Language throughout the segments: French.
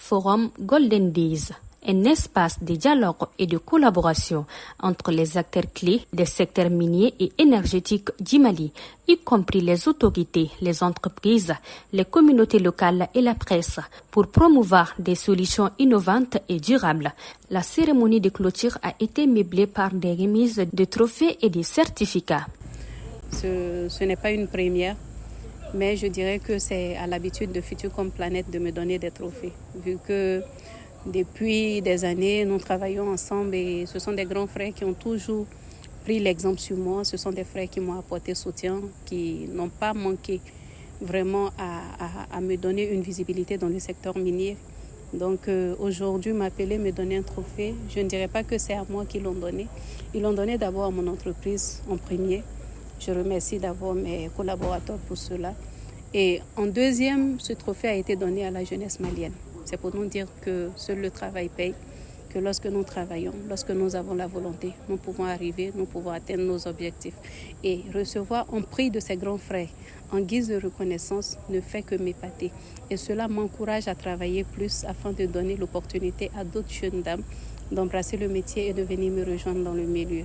Forum Golden Days, un espace de dialogue et de collaboration entre les acteurs clés des secteurs miniers et énergétiques du Mali, y compris les autorités, les entreprises, les communautés locales et la presse, pour promouvoir des solutions innovantes et durables. La cérémonie de clôture a été meublée par des remises de trophées et de certificats. Ce n'est pas une première, mais je dirais que c'est à l'habitude de Futurecom Planet de me donner des trophées, vu que depuis des années, nous travaillons ensemble et ce sont des grands frères qui ont toujours pris l'exemple sur moi. Ce sont des frères qui m'ont apporté soutien, qui n'ont pas manqué vraiment à me donner une visibilité dans le secteur minier. Donc aujourd'hui, m'appeler, me donner un trophée, je ne dirais pas que c'est à moi qu'ils l'ont donné. Ils l'ont donné d'abord à mon entreprise en premier. Je remercie d'abord mes collaborateurs pour cela. Et en deuxième, ce trophée a été donné à la jeunesse malienne. C'est pour nous dire que seul le travail paye, que lorsque nous travaillons, lorsque nous avons la volonté, nous pouvons arriver, nous pouvons atteindre nos objectifs. Et recevoir un prix de ces grands frères en guise de reconnaissance ne fait que m'épater. Et cela m'encourage à travailler plus afin de donner l'opportunité à d'autres jeunes dames d'embrasser le métier et de venir me rejoindre dans le milieu.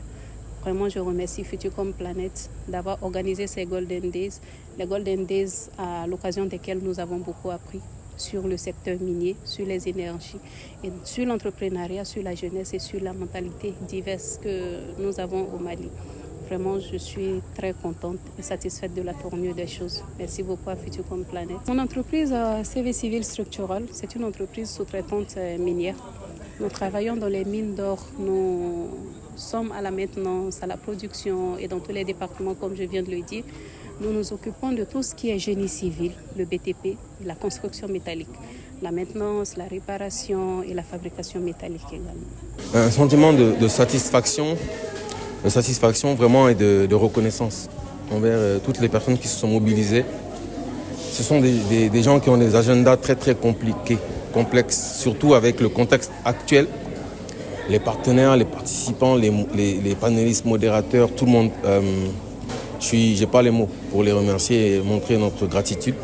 Vraiment, je remercie Futurecom Planet d'avoir organisé ces Golden Days. Les Golden Days à l'occasion desquels nous avons beaucoup appris sur le secteur minier, sur les énergies, et sur l'entrepreneuriat, sur la jeunesse et sur la mentalité diverse que nous avons au Mali. Vraiment, je suis très contente et satisfaite de la tournure des choses. Merci beaucoup à Futurecom Planet. Mon entreprise CV Civil Structural, c'est une entreprise sous-traitante minière. Nous travaillons dans les mines d'or, nous sommes à la maintenance, à la production et dans tous les départements, comme je viens de le dire. Nous nous occupons de tout ce qui est génie civil, le BTP, la construction métallique, la maintenance, la réparation et la fabrication métallique également. Un sentiment de satisfaction vraiment et de reconnaissance envers toutes les personnes qui se sont mobilisées. Ce sont des gens qui ont des agendas très très compliqués, complexes, surtout avec le contexte actuel. Les partenaires, les participants, les panélistes, modérateurs, tout le monde... j'ai pas les mots pour les remercier et montrer notre gratitude.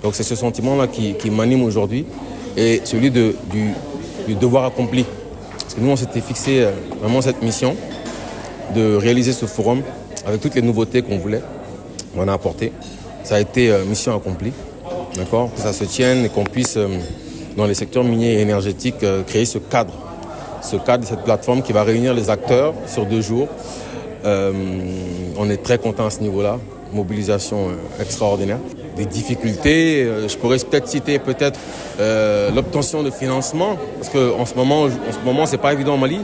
Donc c'est ce sentiment-là qui m'anime aujourd'hui et celui du devoir accompli. Parce que nous, on s'était fixé vraiment cette mission de réaliser ce forum avec toutes les nouveautés qu'on voulait. On a apporté. Ça a été mission accomplie. D'accord ? Que ça se tienne et qu'on puisse, dans les secteurs miniers et énergétiques, créer ce cadre, cette plateforme qui va réunir les acteurs sur 2 jours. On est très content à ce niveau-là, mobilisation extraordinaire. Des difficultés, je pourrais peut-être citer l'obtention de financement, parce qu'en ce moment, c'est pas évident au Mali,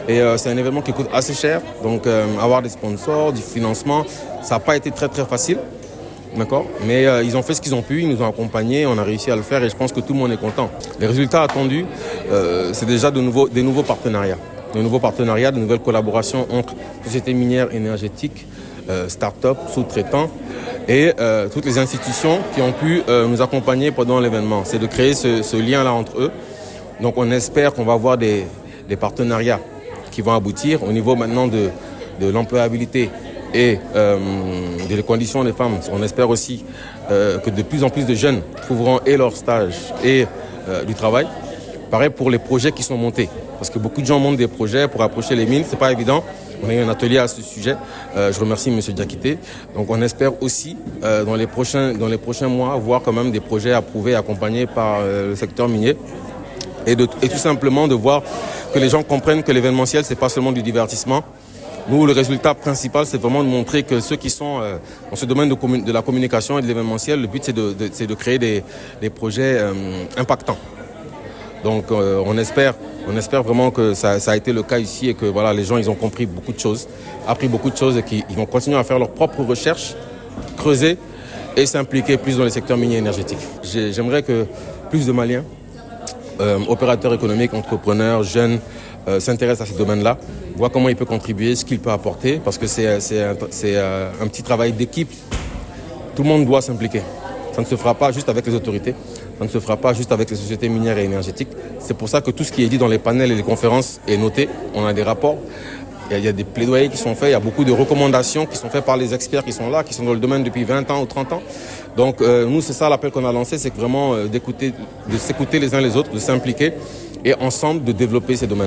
et c'est un événement qui coûte assez cher, donc avoir des sponsors, du financement, ça n'a pas été très très facile, d'accord. Mais ils ont fait ce qu'ils ont pu, ils nous ont accompagnés, on a réussi à le faire, et je pense que tout le monde est content. Les résultats attendus, c'est déjà des nouveaux partenariats. De nouveaux partenariats, de nouvelles collaborations entre sociétés minières énergétiques, start-up, sous-traitants et toutes les institutions qui ont pu nous accompagner pendant l'événement. C'est de créer ce lien-là entre eux. Donc on espère qu'on va avoir des partenariats qui vont aboutir au niveau maintenant de l'employabilité et des conditions des femmes. On espère aussi que de plus en plus de jeunes trouveront et leur stage et du travail. Pareil pour les projets qui sont montés. Parce que beaucoup de gens montent des projets pour approcher les mines, c'est pas évident. On a eu un atelier à ce sujet. Je remercie M. Diakité. Donc on espère aussi dans les prochains mois voir quand même des projets approuvés, accompagnés par le secteur minier. Et tout simplement de voir que les gens comprennent que l'événementiel, c'est pas seulement du divertissement. Nous, le résultat principal, c'est vraiment de montrer que ceux qui sont dans ce domaine de la communication et de l'événementiel, le but c'est de créer des projets impactants. Donc on espère vraiment que ça a été le cas ici et que voilà, les gens ils ont compris beaucoup de choses, appris beaucoup de choses et qu'ils vont continuer à faire leurs propres recherches, creuser et s'impliquer plus dans les secteurs miniers énergétiques. J'aimerais que plus de Maliens, opérateurs économiques, entrepreneurs, jeunes, s'intéressent à ce domaine-là, voient comment ils peuvent contribuer, ce qu'ils peuvent apporter, parce que c'est un petit travail d'équipe. Tout le monde doit s'impliquer. Ça ne se fera pas juste avec les autorités, ça ne se fera pas juste avec les sociétés minières et énergétiques. C'est pour ça que tout ce qui est dit dans les panels et les conférences est noté. On a des rapports, il y a des plaidoyers qui sont faits, il y a beaucoup de recommandations qui sont faites par les experts qui sont là, qui sont dans le domaine depuis 20 ans ou 30 ans. Donc nous, c'est ça l'appel qu'on a lancé, c'est vraiment de s'écouter les uns les autres, de s'impliquer et ensemble de développer ces domaines.